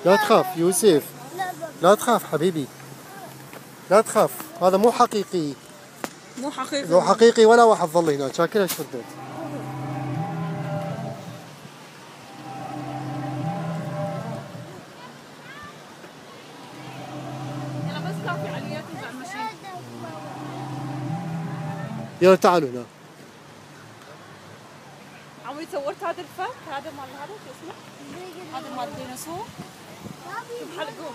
لا تخاف يوسف، لا تخاف حبيبي، لا تخاف، هذا مو حقيقي. مو حقيقي. لو حقيقي ولا واحد ظل هناك، شاكلها شردت. يلا بس كان في عليات وبعد ماشي. يلا تعالوا هنا. عمري صورت هذا الفك، هذا مال هذا شو اسمه؟ هذا مال الديناصور. شوف حلقوه.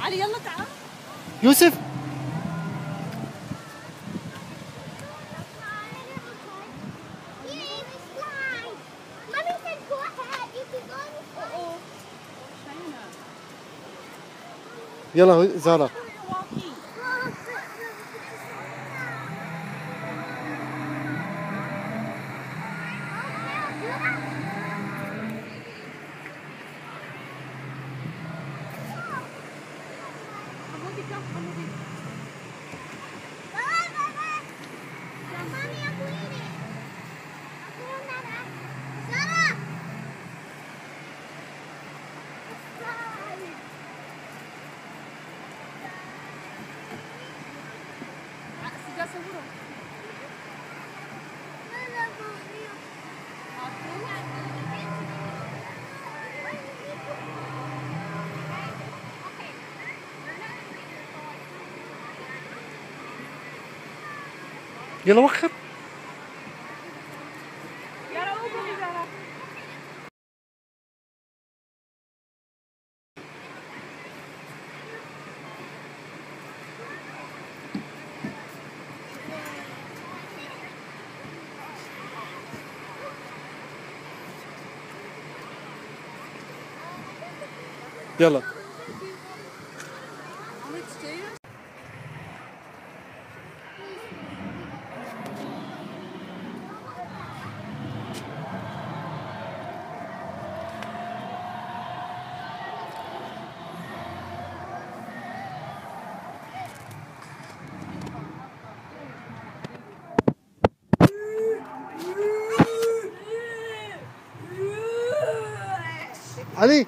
علي يلا تعال. يوسف يلا زارة. يلا وخر. يلا علي.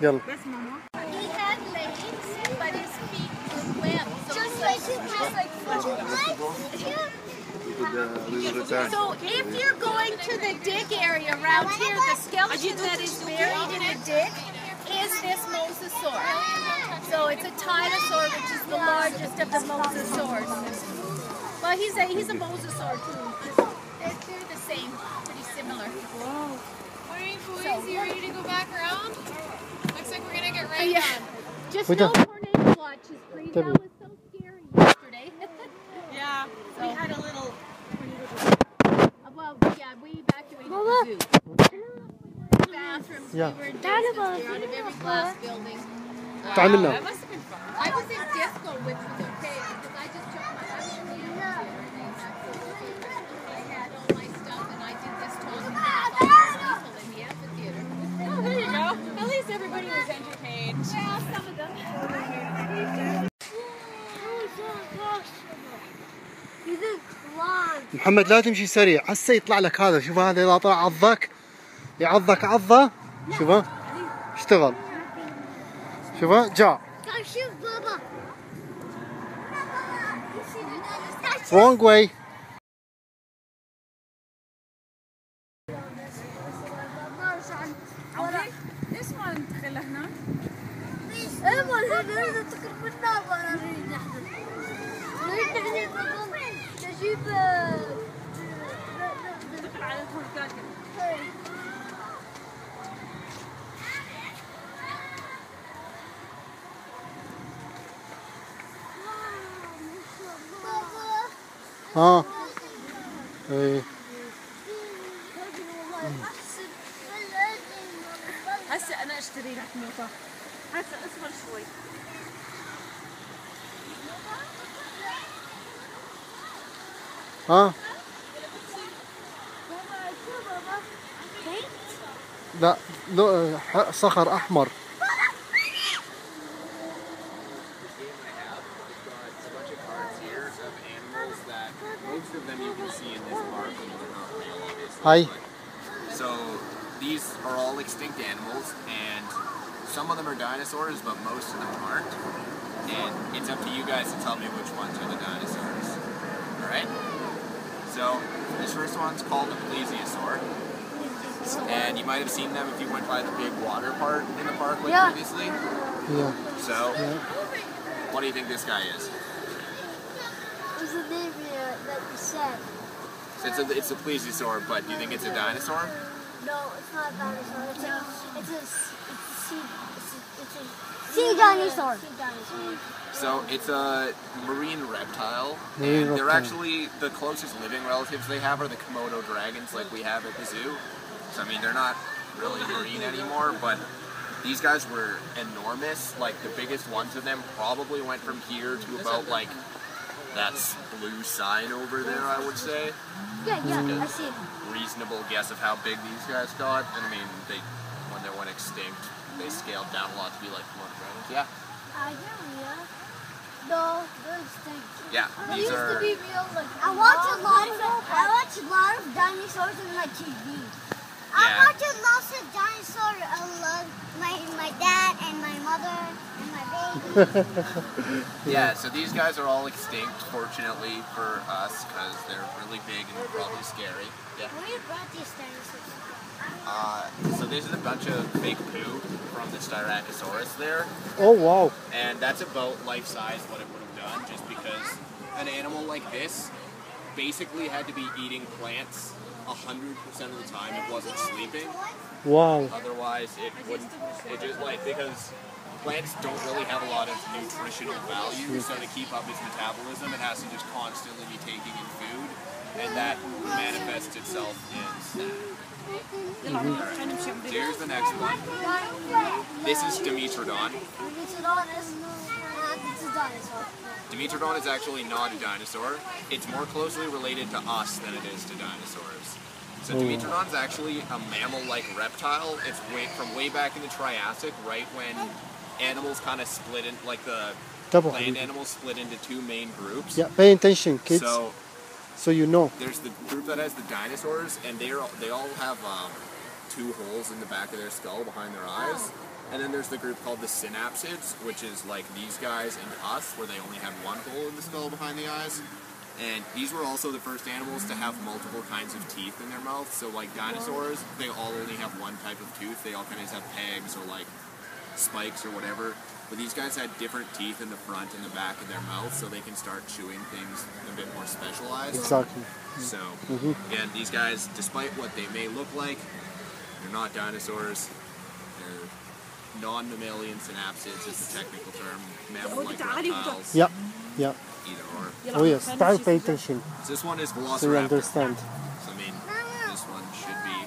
يلا. بس ماما. He had legs, but his feet were webbed. Just like So if you're going to the dig area around here, the skeleton that is buried in the dig is this mosasaur. So it's a dinosaur, which is the largest of the mosasaurs. Well, he's a mosasaur too. They're the same, pretty similar. Wow. Morning, boys. You ready to go back around? Looks like we're gonna get rained on. Just no tornado watch is free. That was so scary yesterday. Yeah. So, we had a little. Well, yeah, we evacuated the zoo. Bathrooms. Yeah. We were in distance out of every glass building. تعال That must have been fun. I was in disco, which was okay because I just took my I had all my stuff and I did this talk about people in the amphitheater. Oh, there you go. At least everybody was entertained. Well, some of them. محمد لا تمشي سريع هسه يطلع لك هذا. شوف هذا اذا طلع عضك يعضك عضه. شوفه اشتغل. شوفه جاء. شوف بابا. Wrong way. ليش ما ندخل هنا؟ ايه ما نريد تقرب النار ولا نريد نحن. نريد نجيب ندخل على الهولجات. ها ايه هسه انا اشتري لك موطه. هسه اصبر شوي. ها لا صخر احمر. Most of them you can see in this park, and they're not real, obviously. Hi. So these are all extinct animals, and some of them are dinosaurs, but most of them aren't. And it's up to you guys to tell me which ones are the dinosaurs. All right. So this first one's called Ecclesiosaur, and you might have seen them if you went by the big water part in the park like previously. Yeah. So, what do you think this guy is? What's the name that you said? It's a plesiosaur, but do you think it's a dinosaur? No, it's not a dinosaur. It's a sea dinosaur. So it's a marine reptile, Marine and they're reptile. actually the closest living relatives they have are the Komodo dragons, like we have at the zoo. So I mean, they're not really marine anymore, but these guys were enormous. Like the biggest ones of them probably went from here to about like that blue sign over there, I would say. Yeah, I see it. Reasonable guess of how big these guys got. And I mean, when they went extinct, they scaled down a lot to be like Komodo dragons. Yeah. No, they're extinct. Yeah, They these used to are. be real, like, I watch a lot of dinosaurs on my TV. I Yeah. watch a lot of dinosaurs. I love my dad and my mother and my baby. Yeah, so these guys are all extinct, fortunately for us, because they're really big and probably scary. Yeah. Where you brought these dinosaurs? So this is a bunch of fake poo from the Styracosaurus there, Oh wow. and that's about life size what it would have done, just because an animal like this basically had to be eating plants 100% of the time it wasn't sleeping. Wow. Otherwise, it wouldn't. It just like because plants don't really have a lot of nutritional value, so to keep up its metabolism, it has to just constantly be taking in food, and that manifests itself in snack. So here's the next one. This is Dimetrodon. Dimetrodon is actually not a dinosaur. It's more closely related to us than it is to dinosaurs. So Dimetrodon is actually a mammal-like reptile. It's from way back in the Triassic, right when animals kind of split in, like the Double. land animals split into two main groups. Yeah, pay attention, kids. So you know. There's the group that has the dinosaurs, and they all have 2 holes in the back of their skull behind their eyes. And then there's the group called the Synapsids, which is like these guys and us, where they only have 1 hole in the skull behind the eyes. And these were also the first animals to have multiple kinds of teeth in their mouth. So like dinosaurs, they all only have 1 type of tooth. They all kind of have pegs or like spikes or whatever. But these guys had different teeth in the front and the back of their mouth, so they can start chewing things a bit more specialized. Exactly. So, again, these guys, despite what they may look like, they're not dinosaurs. They're non-mammalian synapsids is the technical term. Mammal-like reptiles. Yeah. Yeah. Either or. Oh yes. Start pay attention. So this one is So you Velociraptor. understand. So, I mean, this one should be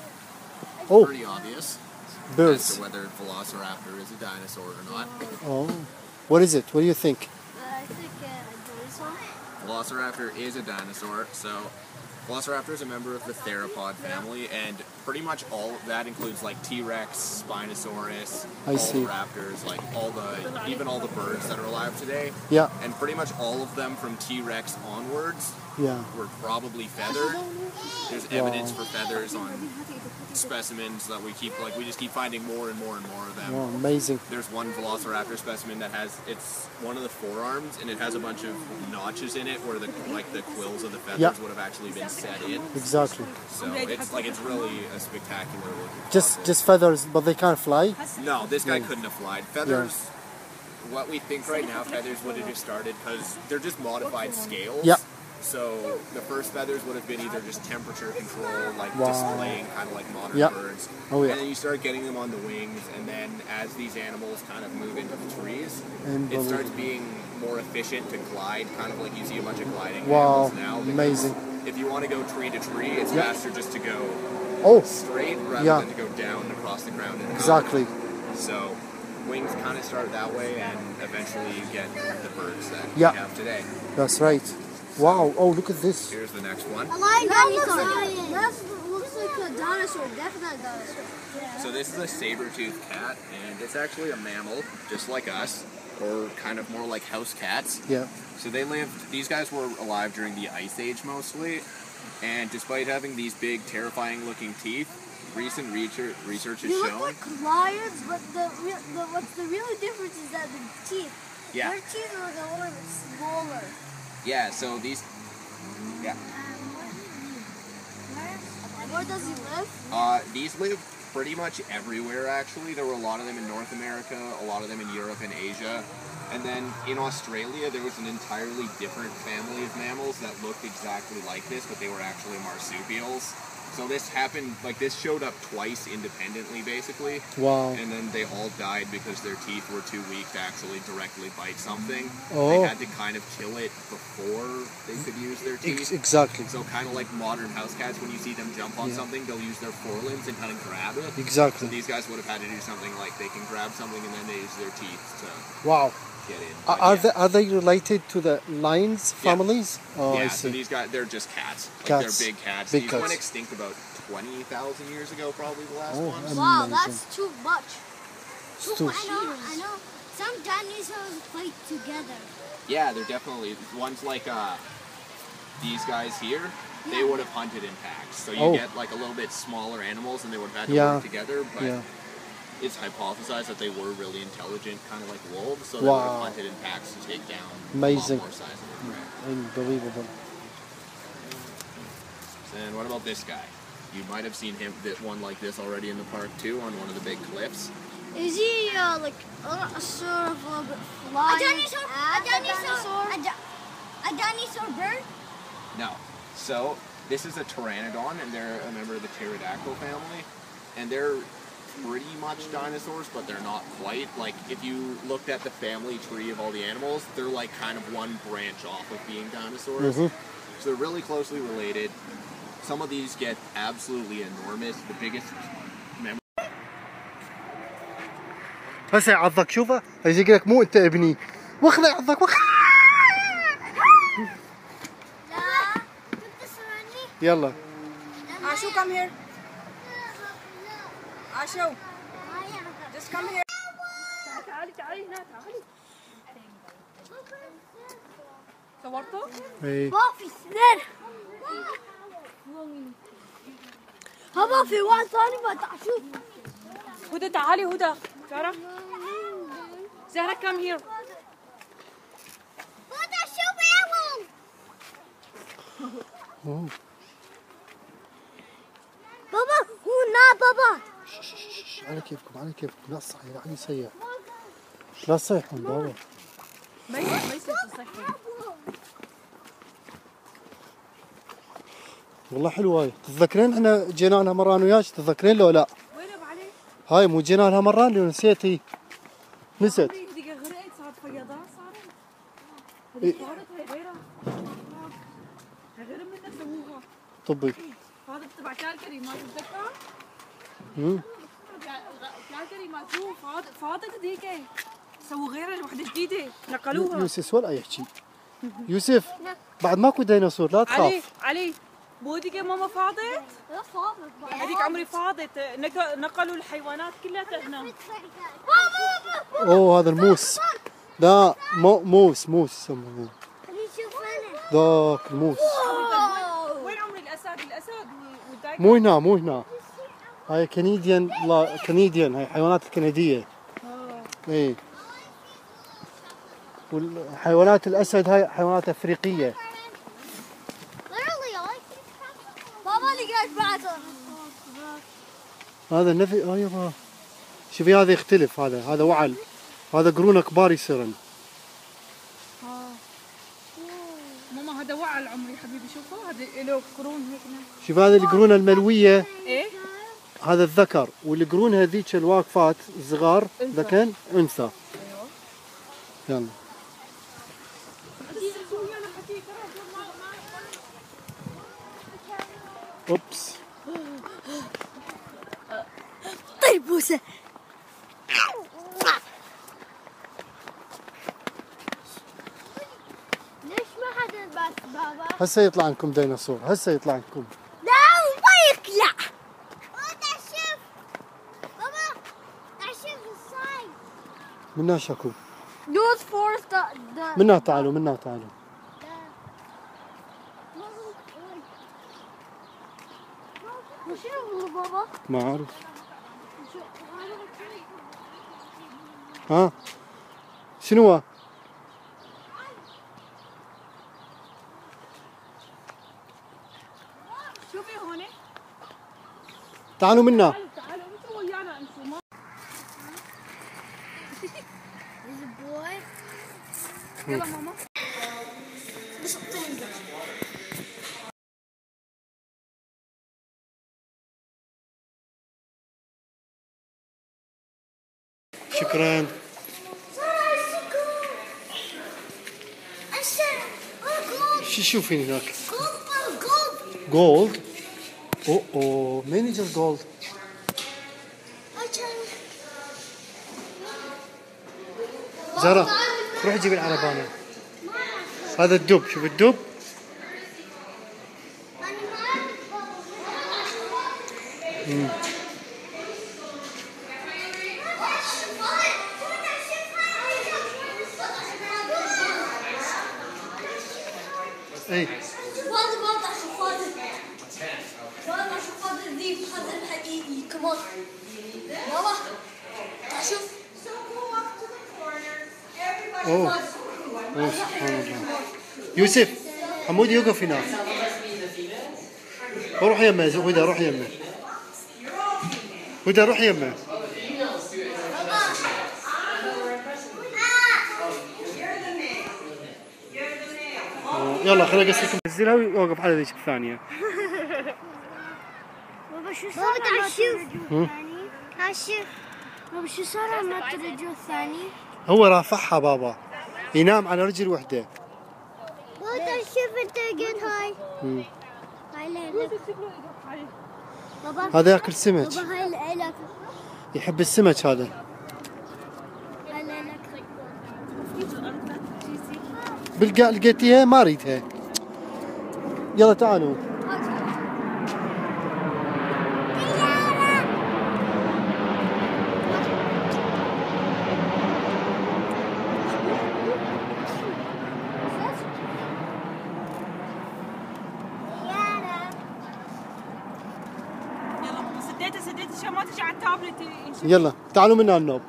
Oh, pretty obvious as birds. to whether Velociraptor is a dinosaur or not. Oh. What is it? What do you think? I think a dinosaur. Velociraptor is a dinosaur. So Velociraptor is a member of the theropod family, and pretty much all of that includes like T-Rex, Spinosaurus, all the raptors, like even all the birds that are alive today. Yeah. And pretty much all of them from T-Rex onwards were probably feathered. There's evidence for feathers on specimens that we just keep finding more and more and more of them. Wow, amazing. There's one Velociraptor specimen that it's one of the forearms, and it has a bunch of notches in it where the quills of the feathers would have actually been set in. Exactly. So it's really a spectacular looking. Just feathers, but they can't fly? No, this guy couldn't have flied. Feathers, what we think right now, feathers would have just started because they're just modified scales. Yeah. So the first feathers would have been either just temperature control, like displaying kind of like modern birds. Oh, yeah. And then you start getting them on the wings, and then as these animals kind of move into the trees, it starts being more efficient to glide, kind of like you see a bunch of gliding animals now. Amazing. If you want to go tree to tree, it's faster just to go straight rather than to go down across the ground. And exactly. So wings kind of start that way, and eventually you get the birds that we have today. That's right. Wow, oh look at this. Here's the next one. I like dinosaur. That looks like a dinosaur, definitely a dinosaur. So this is a saber-toothed cat, and it's actually a mammal, just like us, or kind of more like house cats. Yeah. So these guys were alive during the Ice Age mostly, and despite having these big, terrifying looking teeth, recent research has shown... They look like lions, but what's the real difference is that the teeth. Yeah. Their teeth are a little bit smaller. Yeah, so these... Yeah. Where does he live? These live pretty much everywhere, actually. There were a lot of them in North America, a lot of them in Europe and Asia. And then in Australia, there was an entirely different family of mammals that looked exactly like this, but they were actually marsupials. So this happened, like this showed up twice independently, basically. Wow. And then they all died because their teeth were too weak to actually directly bite something. Oh. They had to kind of kill it before they could use their teeth. Exactly. So kind of like modern house cats, when you see them jump on something, they'll use their forelimbs and kind of grab it. Exactly. So these guys would have had to do something like they can grab something and then they use their teeth to get in. Are they related to the lions families? Oh, yeah, I see. so these guys, they're just cats. They're big cats. These went extinct about 20,000 years ago, probably the last one. Wow, that's too much. I know. Some dinosaurs fight together. Yeah, they're definitely ones like these guys here. They would have hunted in packs, so you get like a little bit smaller animals, and they would have had to work together. But it's hypothesized that they were really intelligent, kind of like wolves, so they would have hunted in packs to take down a lot more sizable prey. Unbelievable. And what about this guy? You might have seen one like this already in the park too, on one of the big cliffs. Is he like a sort of flying? A dinosaur bird? No. So this is a Pteranodon, and they're a member of the Pterodactyl family, and they're pretty much dinosaurs, but they're not quite. Like if you looked at the family tree of all the animals, they're like kind of one branch off of being dinosaurs. So they're really closely related. Some of these get absolutely enormous. The biggest هسه عضك شوفه يجي لك مو انت ابني واخذ عضك واخذ يلا Ashu, come here. Ashu, just come here. تعالي هنا تعالي. صورته؟ ايه ما في اثنين. هما في واحد ثاني ما تعشوف. هدى تعالي هدى. زهرة. زهرة come here. هدى شوفيهم. بابا هنا بابا. على كيفكم لا تصحي لا يسيح لا تصيحون بابا. ما يصير تصيحون. والله حلوة هاي. تتذكرين احنا جينا لها مرة انا وياك تتذكرين لو لا؟ وين ابو علي؟ هاي مو جينا لها مرة اللي نسيت هي. نسيت. دقيقة غرقت صارت فيضان صارت. هذه صارت هي غيرها. هي غير منها سووها. طبي. هذا تبع كالكري ما تتذكر؟ كالكري ما تشوف فاضت هذيك. سووا غيرها وحدة جديدة نقلوها. يوسف ولا يحكي. يوسف بعد ماكو ديناصور لا تخاف. علي بودقة ماما فاضت؟ لا فاضت. هذيك عمري فاضت، نقلوا الحيوانات كلها هنا. اوه هذا الموس. لا موس يسمونه. خليني اشوف انا. ذاك الموس. وين عمري الاسد والدايكر؟ مو هنا. هاي كنديان، لا كنديان، هاي حيوانات الكندية. ايه. والحيوانات الاسد هاي حيوانات افريقية. بابا لقيت بعد. هذا النفي يبا. شوفي هذا يختلف، هذا وعل. هذا قرونه كبار يصيرن. ماما هذا وعل عمري حبيبي، شوفوا هذا له قرون هيك. شوف هذا القرونه الملوية. ايه؟ هذا الذكر، والقرون هذيك الواقفات الصغار ذكر انثى. يلا. اوبس. طيب بوسه. ليش ما حدا بس بابا؟ هسه يطلع عندكم ديناصور، هسه يطلع عندكم. لا ما يقلع. شوف بابا، شوف الصايد. منا شكو. Those forest منا تعالوا. وشنو بابا؟ ما اعرف. ها شنو هو؟ شوفي هون. تعالوا منا. تعالوا انتوا ويانا انتوا. Is a boy. يلا ماما. شكرا. شو تشوفين هناك؟ جولد. اوه مانجر جولد. زهرة روح جيب العربانة. هذا الدب، شوف الدب. اي اوه سبحان الله. يوسف حمود يوقف هناك. روح يمه هدى، روح يمه هدى، روح يمه. يلا خليني اقص لكم. نزلها ويوقف على ذيك الثانية. بابا شو صار مع الرجل الثاني؟ بابا شو صار مع الرجل الثاني؟ هو رافعها بابا، ينام على رجل وحدة. بابا شوف انت قد هاي. هاي لك. بابا هذا ياكل سمك. بابا هاي لك. يحب السمك هذا. هاي لك. لقيتيها ما اريدها. يلا تعالوا. سديت عشان ما تجي على التابلت. يلا تعالوا منا النوب.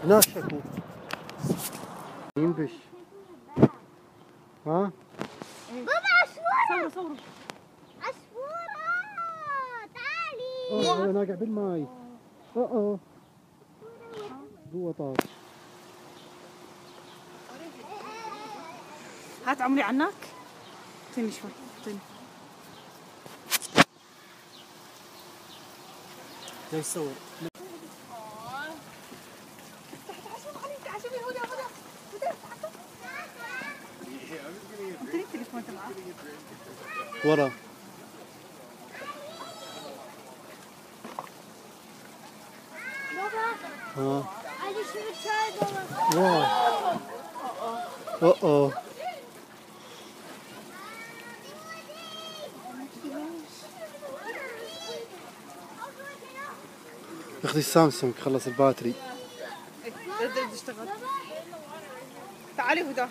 هناك شكو. ينبش. ها؟ بابا عصفورة. صوروا. عصفورة تعالي. اوه ناقع بالماي. اوه جوا طار. هات عمري عنك. اعطيني شوي، اعطيني. جاي يصور. ورا. بابا عايز اشوف الشاي بابا. واو. اوه اخذي السامسونج خلص الباتري. اشتغل. تعالي هدى.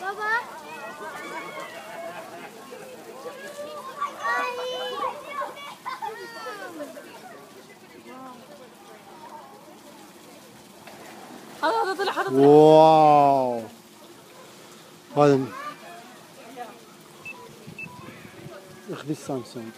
بابا هذا طلع هذا طلع. واو هذا اخذي السامسونج.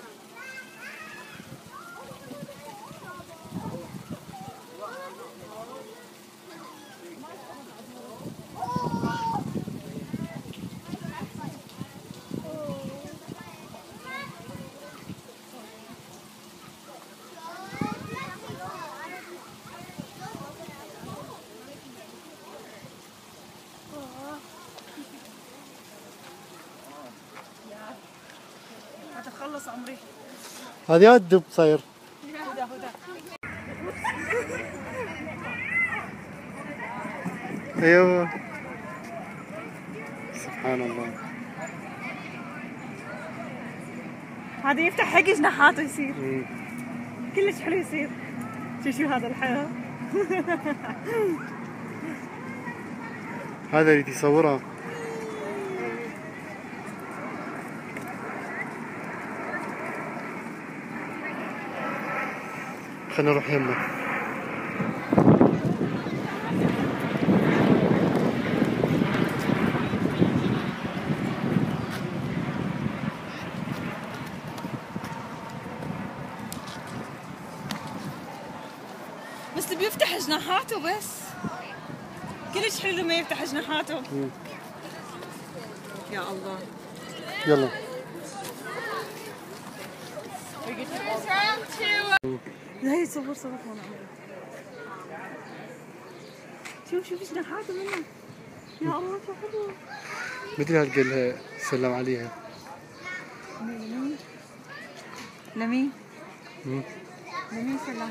تخلص عمري. هذه الدب صاير. هدى هدى. ايوه سبحان الله. هذا يفتح حق جناحاته يصير. كلش حلو يصير. شو هذا الحلو. هذا اللي يصورها. خلينا نروح يمه. بس بيفتح جناحاته بس. كلش حلو لما يفتح جناحاته. يا الله. يلا. لا يصور صور هون عمري. شوف جناحاته منه. يا الله شو حلو. مثل هالقلها سلم عليها. لمين؟ لمين فلاح؟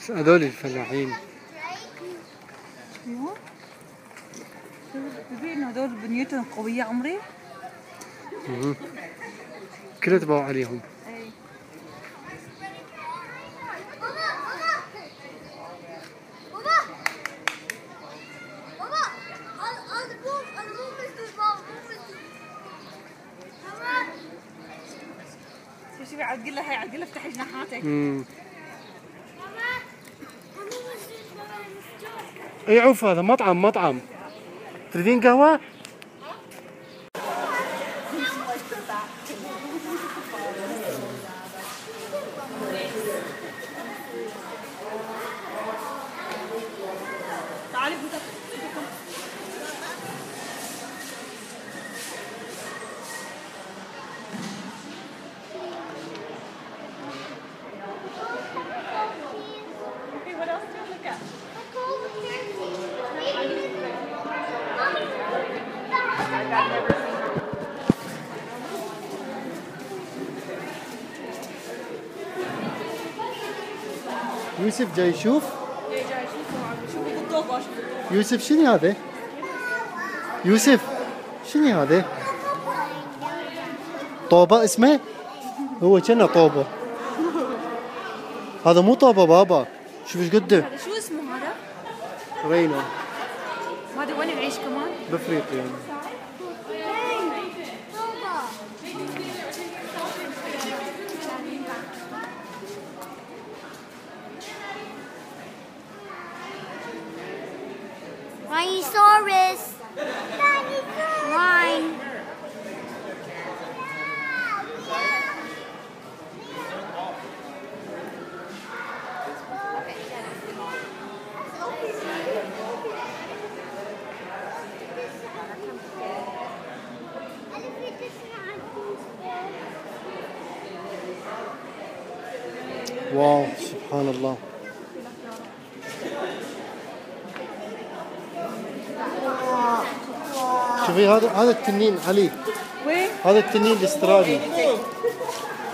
هذول الفلاحين. ايوه. بيبين هذول بنيتهم قوية عمري. كلها تبعوا عليهم. شوفي عاد قل لها عاد قل لها افتحي جناحاتك. اي عوف هذا مطعم. تريدين قهوة؟ تعالي يوسف جاي يشوف؟ جاي شوفوا بالطوبة شوفوا. يوسف شنو هذا؟ يوسف شنو هذا؟ طوبة اسمه؟ هو كأنه طوبة. هذا مو طوبة بابا. شوف ايش قده؟ هذا شو اسمه هذا؟ رينو. هذا وين يعيش كمان؟ بافريقيا. Dinosaurus. Lion. واو سبحان الله. شوفي هذا التنين علي. وين؟ هذا التنين الاسترالي.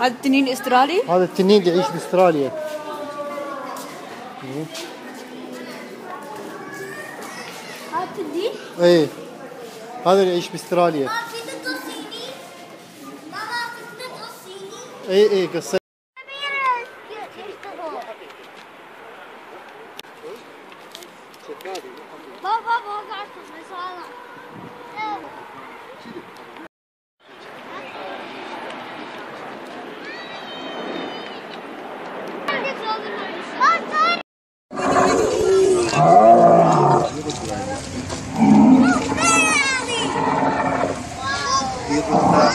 هذا التنين الاسترالي؟ هذا التنين اللي يعيش باستراليا. هاتدي؟ ايه هذا اللي يعيش باستراليا. في تقصيني؟ ماما في تقصيني؟ ايه قصير. بابا قاعد في الصالة.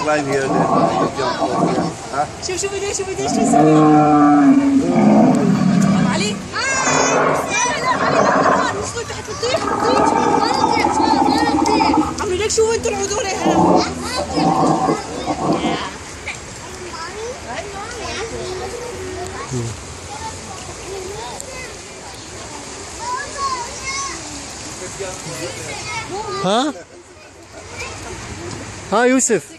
Climb here, then you jump over here. Huh? شوف ايديه ايش يسوي. علي لا علي لا وصلوا تحت تطيح عمري لك شو انتوا العذور هنا. ها يوسف